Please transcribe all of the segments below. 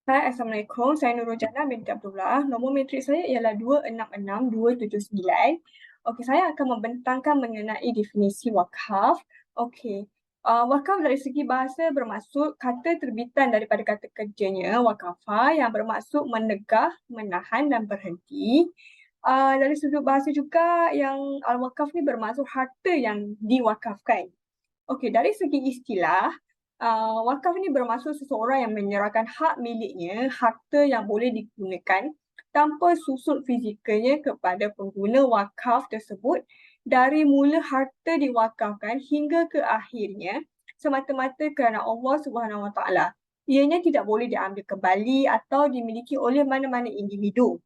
Hai, Assalamualaikum. Saya Nurul Jannah binti Abdullah. Nombor matrik saya ialah 266279. Okey, saya akan membentangkan mengenai definisi wakaf. Okey. Wakaf dari segi bahasa bermaksud kata terbitan daripada kata kerjanya, wakafah, yang bermaksud menegah, menahan dan berhenti. Dari sudut bahasa juga yang al-wakaf ni bermaksud harta yang diwakafkan. Okey, dari segi istilah, wakaf ini bermaksud seseorang yang menyerahkan hak miliknya, harta yang boleh digunakan tanpa susut fizikalnya kepada pengguna wakaf tersebut dari mula harta diwakafkan hingga ke akhirnya semata-mata kerana Allah Subhanahu Wa Taala. Ianya tidak boleh diambil kembali atau dimiliki oleh mana-mana individu.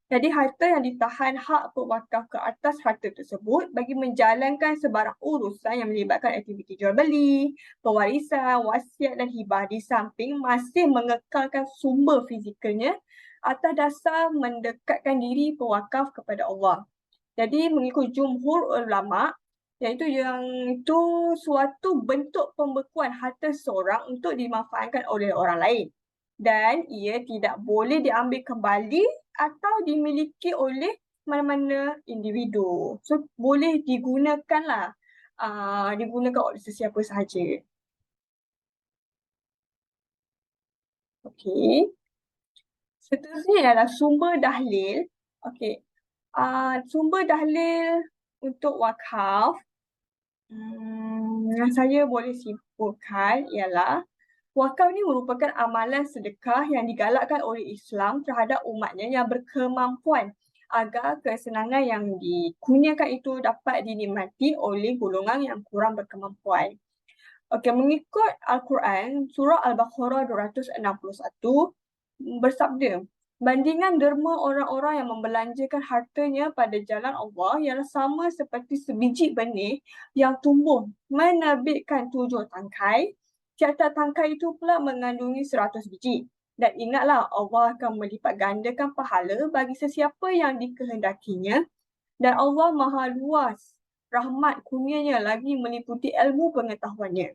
Jadi harta yang ditahan hak pewakaf ke atas harta tersebut bagi menjalankan sebarang urusan yang melibatkan aktiviti jual beli, pewarisan, wasiat dan hibah di samping masih mengekalkan sumber fizikalnya atas dasar mendekatkan diri pewakaf kepada Allah. Jadi mengikut jumhur ulama, iaitu yang itu suatu bentuk pembekuan harta seseorang untuk dimanfaatkan oleh orang lain. Dan ia tidak boleh diambil kembali atau dimiliki oleh mana-mana individu. So, boleh digunakanlah, digunakan oleh sesiapa sahaja. Okey. Seterusnya adalah sumber dahlil. Okey. Sumber dahlil untuk wakaf yang saya boleh simpulkan ialah wakaf ni merupakan amalan sedekah yang digalakkan oleh Islam terhadap umatnya yang berkemampuan agar kesenangan yang dikurniakan itu dapat dinikmati oleh golongan yang kurang berkemampuan. Okey, mengikut Al-Quran, surah Al-Baqarah 261 bersabda, bandingan derma orang-orang yang membelanjakan hartanya pada jalan Allah ialah sama seperti sebiji benih yang tumbuh menerbitkan 7 tangkai. Tiap-tiap tangkai itu pula mengandungi 100 biji. Dan ingatlah Allah akan melipat gandakan pahala bagi sesiapa yang dikehendakinya. Dan Allah Maha Luas rahmat kurnianya lagi meliputi ilmu pengetahuannya.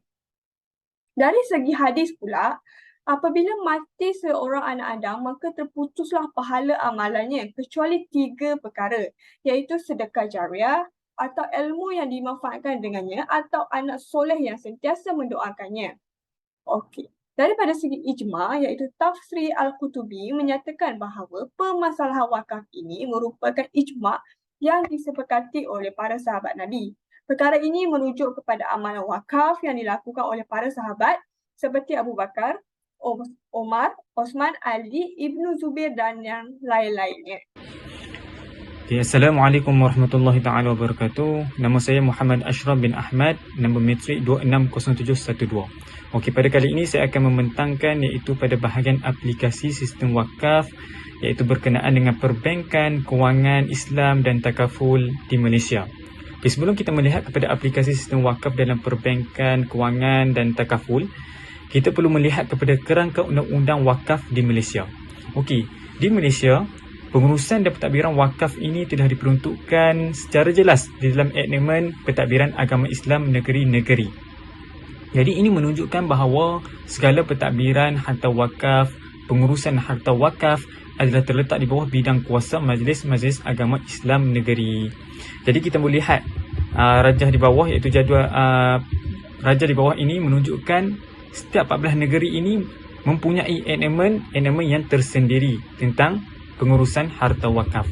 Dari segi hadis pula, apabila mati seorang anak Adam, maka terputuslah pahala amalannya kecuali 3 perkara, iaitu sedekah jariah, atau ilmu yang dimanfaatkan dengannya, atau anak soleh yang sentiasa mendoakannya. Okey. Daripada segi ijma', iaitu Tafsir Al-Qutubi menyatakan bahawa permasalahan wakaf ini merupakan ijma' yang disepakati oleh para sahabat Nabi. Perkara ini merujuk kepada amalan wakaf yang dilakukan oleh para sahabat seperti Abu Bakar, Omar, Osman, Ali, Ibnu Zubair dan yang lain-lainnya. Okay, Assalamualaikum warahmatullahi taala wabarakatuh. Nama saya Muhammad Ashraf bin Ahmad, nombor matrik 260712. Okey, pada kali ini saya akan membentangkan iaitu pada bahagian aplikasi sistem wakaf, iaitu berkenaan dengan perbankan, kewangan Islam dan takaful di Malaysia. Okay, sebelum kita melihat kepada aplikasi sistem wakaf dalam perbankan, kewangan dan takaful, kita perlu melihat kepada kerangka undang-undang wakaf di Malaysia. Okey, di Malaysia, pengurusan dan pentadbiran wakaf ini telah diperuntukkan secara jelas di dalam Aknamen Pentadbiran Agama Islam Negeri-Negeri. Jadi ini menunjukkan bahawa segala pentadbiran harta wakaf, pengurusan harta wakaf adalah terletak di bawah bidang kuasa Majlis-Majlis Agama Islam Negeri. Jadi kita boleh lihat rajah di bawah, iaitu jadual rajah di bawah ini menunjukkan setiap 14 negeri ini mempunyai Aknamen yang tersendiri tentang pengurusan harta wakaf.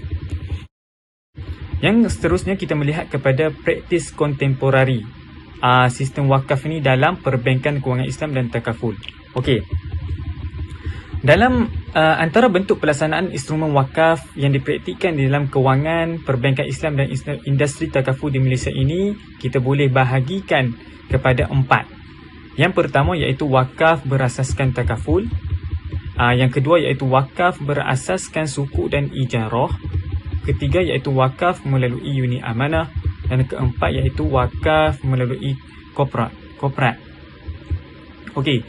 Yang seterusnya kita melihat kepada praktis kontemporari sistem wakaf ini dalam perbankan kewangan Islam dan takaful. Okey. Dalam antara bentuk pelaksanaan instrumen wakaf yang dipraktikkan di dalam kewangan, perbankan Islam dan industri takaful di Malaysia ini, kita boleh bahagikan kepada 4. Yang pertama iaitu wakaf berasaskan takaful. Yang kedua iaitu wakaf berasaskan sukuk dan ijarah. Ketiga iaitu wakaf melalui uni amanah. Dan keempat iaitu wakaf melalui korporat. Okey,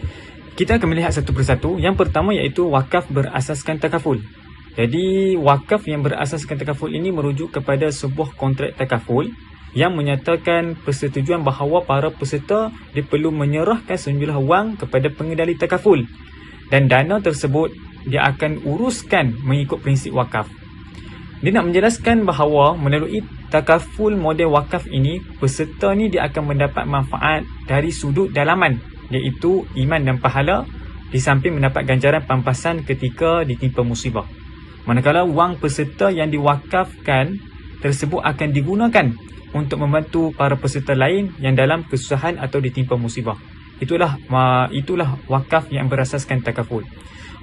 kita akan melihat satu persatu. Yang pertama iaitu wakaf berasaskan takaful. Jadi wakaf yang berasaskan takaful ini merujuk kepada sebuah kontrak takaful yang menyatakan persetujuan bahawa para peserta dia perlu menyerahkan sejumlah wang kepada pengendali takaful. dan dana tersebut dia akan uruskan mengikut prinsip wakaf. Dia nak menjelaskan bahawa melalui takaful model wakaf ini, peserta ni dia akan mendapat manfaat dari sudut dalaman, iaitu iman dan pahala, di samping mendapat ganjaran pampasan ketika ditimpa musibah. Manakala wang peserta yang diwakafkan tersebut akan digunakan untuk membantu para peserta lain yang dalam kesusahan atau ditimpa musibah. Itulah wakaf yang berasaskan takaful.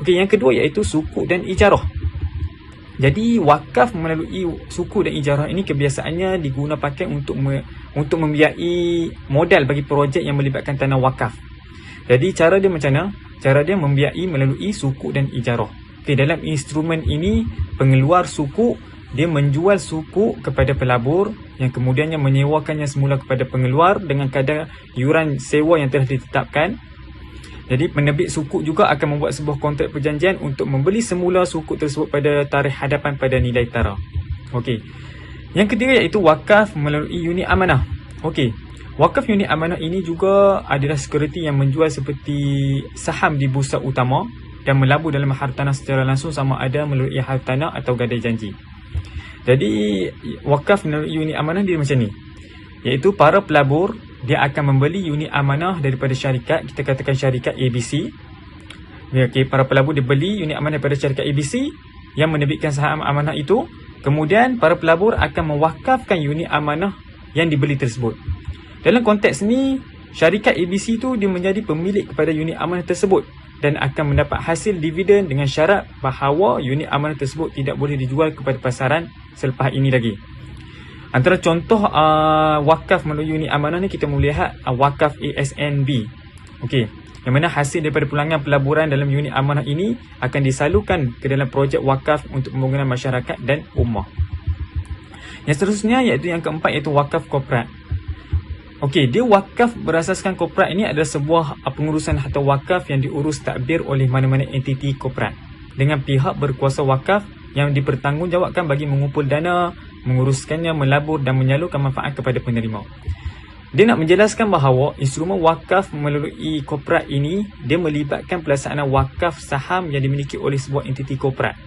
Okey, yang kedua iaitu sukuk dan ijarah. Jadi wakaf melalui suku dan ijarah ini kebiasaannya digunakan pakai untuk membiayai modal bagi projek yang melibatkan tanah wakaf. Jadi cara dia macam mana? Cara dia membiayai melalui suku dan ijarah. Okay, dalam instrumen ini, pengeluar suku dia menjual suku kepada pelabur yang kemudiannya menyewakannya semula kepada pengeluar dengan kadar yuran sewa yang telah ditetapkan. Jadi penerbit sukuk juga akan membuat sebuah kontrak perjanjian untuk membeli semula sukuk tersebut pada tarikh hadapan pada nilai tara. Okey. Yang ketiga iaitu wakaf melalui unit amanah. Okey. Wakaf unit amanah ini juga adalah sekuriti yang menjual seperti saham di bursa utama dan melabur dalam hartanah secara langsung sama ada melalui hartanah atau gadai janji. Jadi wakaf melalui unit amanah dia macam ni. Iaitu para pelabur dia akan membeli unit amanah daripada syarikat, kita katakan syarikat ABC. Okay, para pelabur dia beli unit amanah daripada syarikat ABC yang menerbitkan saham amanah itu. Kemudian para pelabur akan mewakafkan unit amanah yang dibeli tersebut. Dalam konteks ni, syarikat ABC tu dia menjadi pemilik kepada unit amanah tersebut dan akan mendapat hasil dividen dengan syarat bahawa unit amanah tersebut tidak boleh dijual kepada pasaran selepas ini lagi. Antara contoh wakaf melalui unit amanah ni kita melihat wakaf ASNB. Okey, yang mana hasil daripada pulangan pelaburan dalam unit amanah ini akan disalurkan ke dalam projek wakaf untuk pembangunan masyarakat dan ummah. Yang seterusnya iaitu yang keempat iaitu wakaf korporat. Okey, dia wakaf berasaskan korporat ini adalah sebuah pengurusan harta wakaf yang diurus tadbir oleh mana-mana entiti korporat dengan pihak berkuasa wakaf yang dipertanggungjawabkan bagi mengumpul dana, menguruskannya, melabur dan menyalurkan manfaat kepada penerima. Dia nak menjelaskan bahawa instrumen wakaf melalui korporat ini dia melibatkan pelaksanaan wakaf saham yang dimiliki oleh sebuah entiti korporat.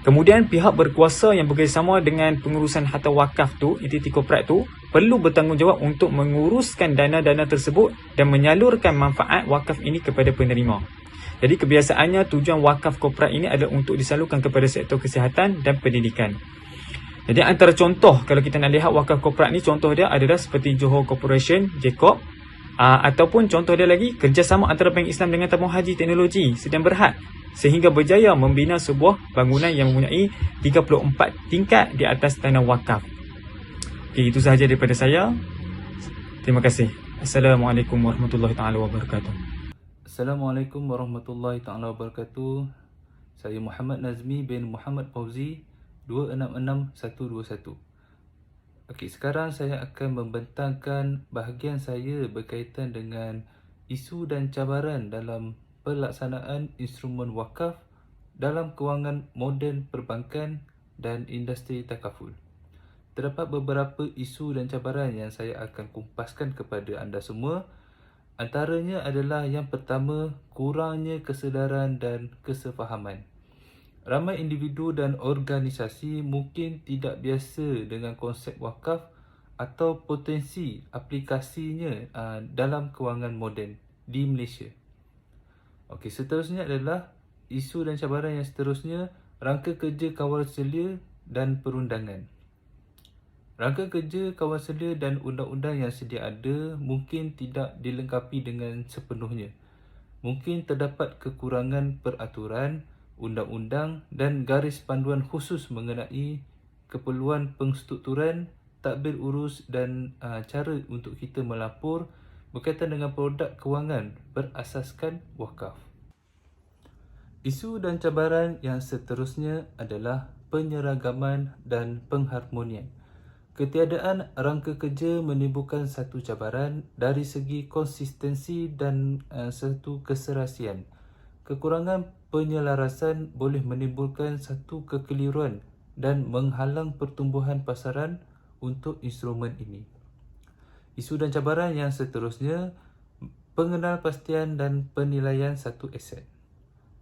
Kemudian pihak berkuasa yang bekerjasama dengan pengurusan harta wakaf tu, entiti korporat tu, perlu bertanggungjawab untuk menguruskan dana-dana tersebut dan menyalurkan manfaat wakaf ini kepada penerima. Jadi kebiasaannya tujuan wakaf korporat ini adalah untuk disalurkan kepada sektor kesihatan dan pendidikan. Jadi antara contoh kalau kita nak lihat wakaf korporat ni, contoh dia adalah seperti Johor Corporation, JCOB, ataupun contoh dia lagi kerjasama antara Bank Islam dengan Tabung Haji Teknologi Sdn Bhd sehingga berjaya membina sebuah bangunan yang mempunyai 34 tingkat di atas tanah wakaf. Okey, itu sahaja daripada saya. Terima kasih. Assalamualaikum warahmatullahi taala wabarakatuh. Assalamualaikum warahmatullahi taala wabarakatuh. Saya Muhammad Nazmi bin Muhammad Fauzi, 266121. Okey, sekarang saya akan membentangkan bahagian saya berkaitan dengan isu dan cabaran dalam pelaksanaan instrumen wakaf dalam kewangan moden perbankan dan industri takaful. Terdapat beberapa isu dan cabaran yang saya akan kumpaskan kepada anda semua. Antaranya adalah yang pertama, kurangnya kesedaran dan kesefahaman. Ramai individu dan organisasi mungkin tidak biasa dengan konsep wakaf atau potensi aplikasinya dalam kewangan moden di Malaysia. Okey, seterusnya adalah isu dan cabaran yang seterusnya, rangka kerja kawal selia dan perundangan. Rangka kerja kawal selia dan undang-undang yang sedia ada mungkin tidak dilengkapi dengan sepenuhnya. Mungkin terdapat kekurangan peraturan, undang-undang dan garis panduan khusus mengenai keperluan pengstrukturan, tadbir urus dan cara untuk kita melapor berkaitan dengan produk kewangan berasaskan wakaf. Isu dan cabaran yang seterusnya adalah penyeragaman dan pengharmonian. Ketiadaan rangka kerja menimbulkan satu cabaran dari segi konsistensi dan satu keserasian. Kekurangan penyelarasan boleh menimbulkan satu kekeliruan dan menghalang pertumbuhan pasaran untuk instrumen ini. Isu dan cabaran yang seterusnya, pengenalpastian dan penilaian satu aset.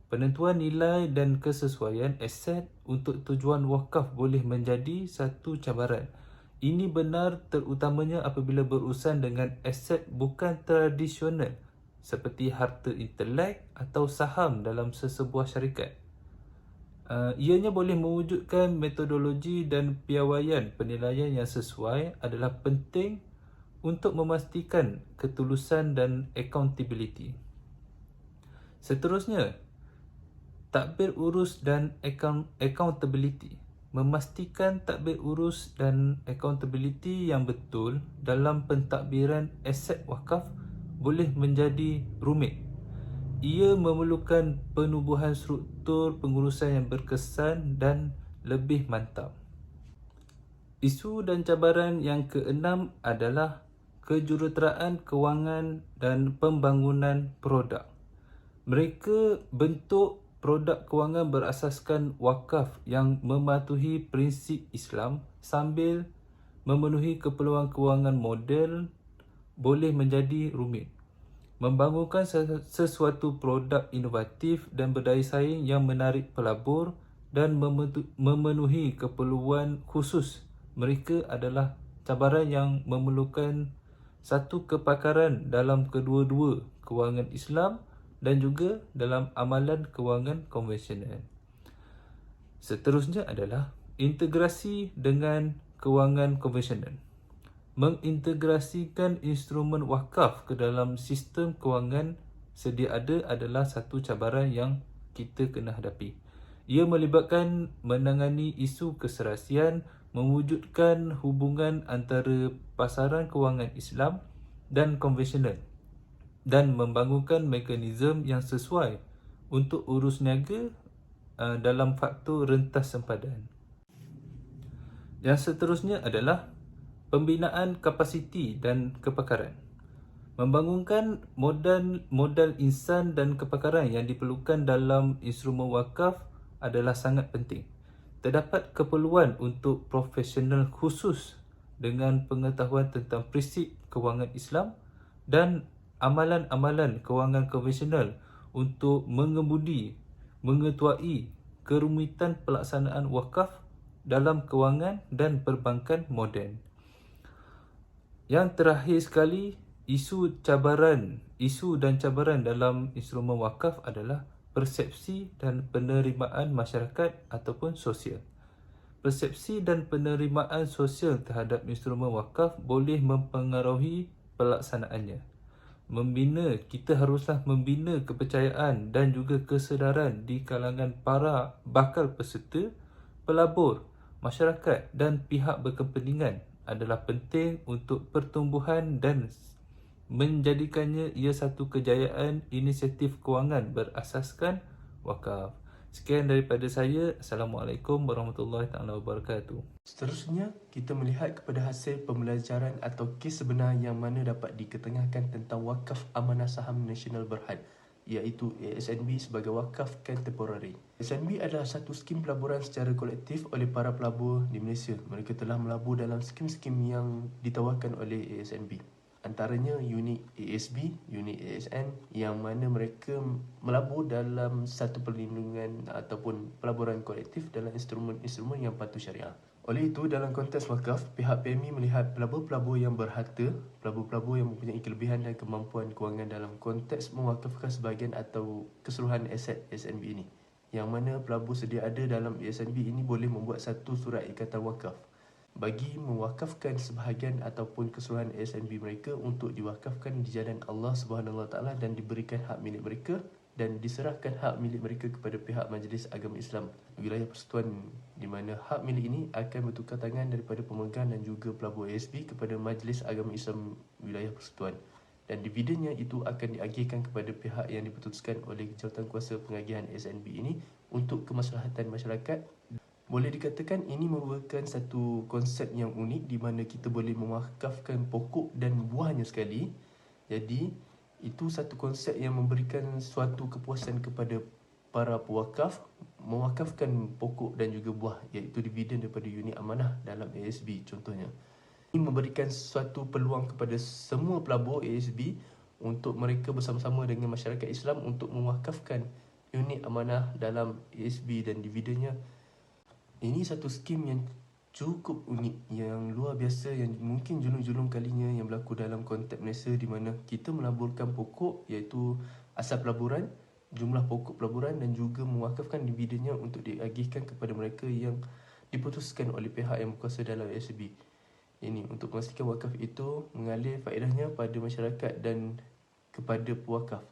Penentuan nilai dan kesesuaian aset untuk tujuan wakaf boleh menjadi satu cabaran. Ini benar terutamanya apabila berurusan dengan aset bukan tradisional seperti harta intelek atau saham dalam sesebuah syarikat. Ianya boleh mewujudkan metodologi dan piawaian penilaian yang sesuai adalah penting untuk memastikan ketulusan dan accountability. Seterusnya, tadbir urus dan accountability. Memastikan tadbir urus dan accountability yang betul dalam pentadbiran aset wakaf boleh menjadi rumit. Ia memerlukan penubuhan struktur pengurusan yang berkesan dan lebih mantap. Isu dan cabaran yang keenam adalah kejuruteraan kewangan dan pembangunan produk. Mereka bentuk produk kewangan berasaskan wakaf yang mematuhi prinsip Islam sambil memenuhi keperluan kewangan modern boleh menjadi rumit. Membangunkan sesuatu produk inovatif dan berdaya saing yang menarik pelabur dan memenuhi keperluan khusus mereka adalah cabaran yang memerlukan satu kepakaran dalam kedua-dua kewangan Islam dan juga dalam amalan kewangan konvensional. Seterusnya adalah integrasi dengan kewangan konvensional. Mengintegrasikan instrumen wakaf ke dalam sistem kewangan sedia ada adalah satu cabaran yang kita kena hadapi. Ia melibatkan menangani isu keserasian, mewujudkan hubungan antara pasaran kewangan Islam dan konvensional dan membangunkan mekanisme yang sesuai untuk urus niaga dalam faktor rentas sempadan. Yang seterusnya adalah pembinaan kapasiti dan kepakaran. Membangunkan modal insan dan kepakaran yang diperlukan dalam instrumen wakaf adalah sangat penting. Terdapat keperluan untuk profesional khusus dengan pengetahuan tentang prinsip kewangan Islam dan amalan-amalan kewangan konvensional untuk mengetuai kerumitan pelaksanaan wakaf dalam kewangan dan perbankan moden. Yang terakhir sekali, isu dan cabaran dalam instrumen wakaf adalah persepsi dan penerimaan masyarakat ataupun sosial. Persepsi dan penerimaan sosial terhadap instrumen wakaf boleh mempengaruhi pelaksanaannya. Kita haruslah membina kepercayaan dan juga kesedaran di kalangan para bakal peserta, pelabur, masyarakat dan pihak berkepentingan adalah penting untuk pertumbuhan dan menjadikannya ia satu kejayaan inisiatif kewangan berasaskan wakaf. Sekian daripada saya. Assalamualaikum warahmatullahi wabarakatuh. Seterusnya, kita melihat kepada hasil pembelajaran atau kes sebenar yang mana dapat diketengahkan tentang Wakaf Amanah Saham Nasional Berhad, iaitu ASNB sebagai wakaf kontemporari. ASNB adalah satu skim pelaburan secara kolektif oleh para pelabur di Malaysia. Mereka telah melabur dalam skim-skim yang ditawarkan oleh ASNB. Antaranya unit ASB, unit ASN yang mana mereka melabur dalam satu perlindungan ataupun pelaburan kolektif dalam instrumen-instrumen yang patuh syariah. Oleh itu, dalam konteks wakaf, pihak PMI melihat pelabur-pelabur yang berharta, pelabur-pelabur yang mempunyai kelebihan dan kemampuan kewangan dalam konteks mewakafkan sebahagian atau keseluruhan aset ASNB ini. Yang mana pelabur sedia ada dalam ASNB ini boleh membuat satu surat ikatan wakaf bagi mewakafkan sebahagian ataupun keseluruhan ASNB mereka untuk diwakafkan di jalan Allah SWT dan diberikan hak milik mereka dan diserahkan hak milik mereka kepada pihak Majlis Agama Islam Wilayah Persekutuan, di mana hak milik ini akan bertukar tangan daripada pemegang dan juga pelabur ASB kepada Majlis Agama Islam Wilayah Persekutuan, dan dividennya itu akan diagihkan kepada pihak yang diputuskan oleh jawatankuasa pengagihan ASNB ini untuk kemaslahatan masyarakat. Boleh dikatakan ini merupakan satu konsep yang unik di mana kita boleh mewakafkan pokok dan buahnya sekali. Jadi itu satu konsep yang memberikan suatu kepuasan kepada para pewakaf mewakafkan pokok dan juga buah, iaitu dividen daripada unit amanah dalam ASB contohnya. Ini memberikan suatu peluang kepada semua pelabur ASB untuk mereka bersama-sama dengan masyarakat Islam untuk mewakafkan unit amanah dalam ASB dan dividennya. Ini satu skim yang cukup unik, yang luar biasa, yang mungkin julung-julung kalinya yang berlaku dalam konteks Malaysia, di mana kita melaburkan pokok iaitu asal pelaburan, jumlah pokok pelaburan, dan juga mewakafkan dividennya untuk diagihkan kepada mereka yang diputuskan oleh pihak yang berkuasa dalam ASB. Ini untuk memastikan wakaf itu mengalir faedahnya pada masyarakat dan kepada pewakaf.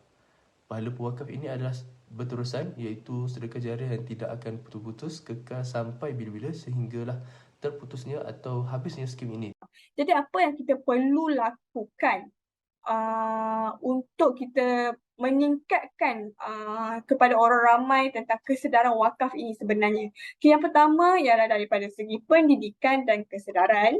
Pahala pewakaf ini adalah berterusan, iaitu sedekah jariah yang tidak akan putus-putus, kekal sampai bila-bila sehinggalah terputusnya atau habisnya skim ini. Jadi apa yang kita perlu lakukan untuk kita meningkatkan kepada orang ramai tentang kesedaran wakaf ini sebenarnya? Okay, yang pertama ialah daripada segi pendidikan dan kesedaran.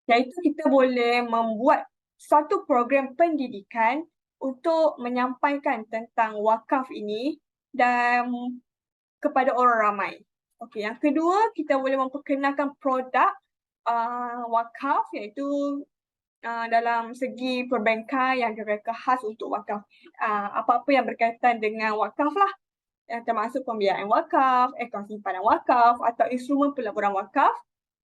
Iaitu kita boleh membuat satu program pendidikan untuk menyampaikan tentang wakaf ini dan kepada orang ramai. Okey, yang kedua, kita boleh memperkenalkan produk wakaf, iaitu dalam segi perbankan yang direka khas untuk wakaf. Apa-apa yang berkaitan dengan wakaf lah, termasuk pembiayaan wakaf, akaun simpanan wakaf atau instrumen pelaburan wakaf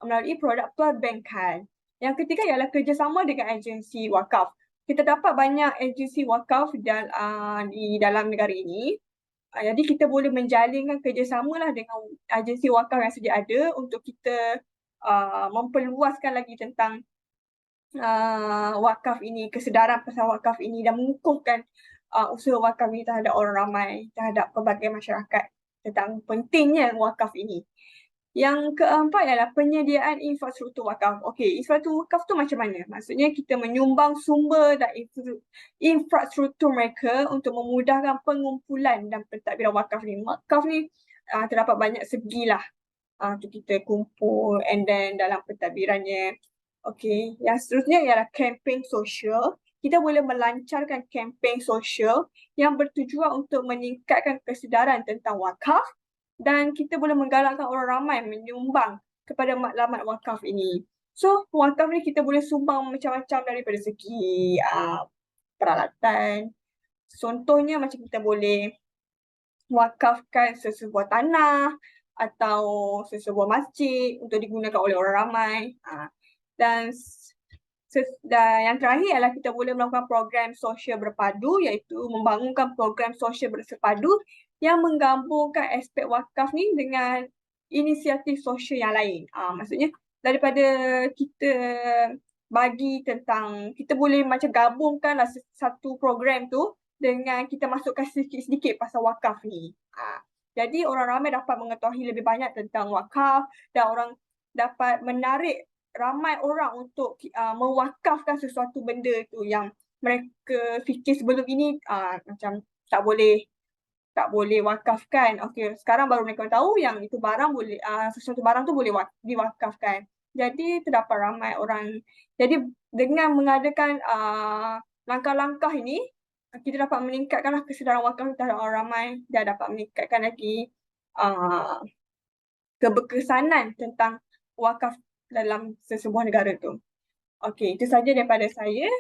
melalui produk perbankan. Yang ketiga ialah kerjasama dengan agensi wakaf. Kita dapat banyak agensi wakaf di dalam negara ini. Jadi kita boleh menjalinkan kerjasama lah dengan agensi wakaf yang sedia ada untuk kita memperluaskan lagi tentang wakaf ini, kesedaran pasal wakaf ini, dan mengukuhkan usaha wakaf ini terhadap orang ramai, terhadap pelbagai masyarakat tentang pentingnya wakaf ini. Yang keempat adalah penyediaan infrastruktur wakaf. Okey, infrastruktur wakaf tu macam mana? Maksudnya kita menyumbang sumber dan infrastruktur mereka untuk memudahkan pengumpulan dan pentadbiran wakaf ni. Wakaf ni terdapat banyak segi lah untuk kita kumpul and then dalam pentadbirannya. Okey, yang seterusnya ialah kempen sosial. Kita boleh melancarkan kempen sosial yang bertujuan untuk meningkatkan kesedaran tentang wakaf, dan kita boleh menggalakkan orang ramai menyumbang kepada maklumat wakaf ini. So, wakaf ni kita boleh sumbang macam-macam daripada segi peralatan. Contohnya macam kita boleh wakafkan sesebuah tanah atau sesebuah masjid untuk digunakan oleh orang ramai. Dan yang terakhir adalah kita boleh melakukan program sosial berpadu, iaitu membangunkan program sosial bersepadu yang menggabungkan aspek wakaf ni dengan inisiatif sosial yang lain. Maksudnya daripada kita bagi tentang, kita boleh macam gabungkanlah satu program tu dengan kita masukkan sedikit-sedikit pasal wakaf ni. Jadi orang ramai dapat mengetahui lebih banyak tentang wakaf dan orang dapat menarik ramai orang untuk mewakafkan sesuatu benda tu yang mereka fikir sebelum ini macam tak boleh wakafkan. Okey, sekarang baru mereka tahu yang itu barang boleh, sesuatu barang tu boleh diwakafkan. Jadi terdapat ramai orang. Jadi dengan mengadakan langkah-langkah ini, kita dapat meningkatkanlah kesedaran wakaf terhadap orang ramai dan dapat meningkatkan lagi keberkesanan tentang wakaf dalam sesebuah negara tu. Okey, itu saja daripada saya.